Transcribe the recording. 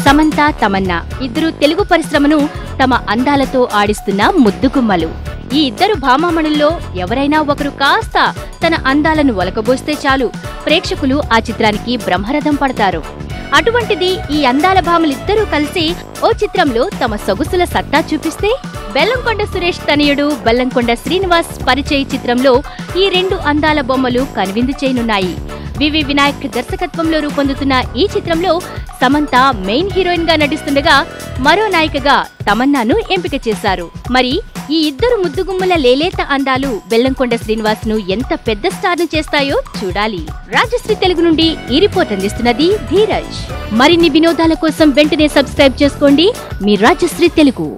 సమంత, తమన్నా ఇద్దరు తెలుగు పరిశ్రమను తమ అందాలతో ఆడిస్తున్న ముద్దుగుమ్మలు. ఈ ఇద్దరు భామామణుల్లో ఎవరైనా ఒకరు కాస్త తన అందాలను ఒలకబోస్తే చాలు ప్రేక్షకులు ఆ చిత్రానికి బ్రహ్మరథం పడతారు. అటువంటిది ఈ అందాల భామలిద్దరూ కలిసి ఓ చిత్రంలో తమ సొగసుల సత్తా చూపిస్తే బెల్లంకొండ సురేష్ తనయుడు బెల్లంకొండ శ్రీనివాస్ పరిచయ చిత్రంలో ఈ రెండు అందాల బొమ్మలు కనువిందు చేయనున్నాయి. వివి వినాయక్ దర్శకత్వంలో రూపొందుతున్న ఈ చిత్రంలో సమంత మెయిన్ హీరోయిన్ గా నటిస్తుండగా మరో నాయికగా తమన్నాను ఎంపిక చేశారు. మరి ఈ ఇద్దరు ముద్దుగుమ్మల లేలేత అందాలు బెల్లంకొండ శ్రీనివాస్ ను ఎంత పెద్ద స్టార్ ను చేస్తాయో చూడాలి. రాజశ్రీ తెలుగు నుండి ఈ రిపోర్ట్ అందిస్తున్నది ధీరజ్. మరిన్ని వినోదాల కోసం వెంటనే సబ్స్క్రైబ్ చేసుకోండి మీ రాజశ్రీ తెలుగు.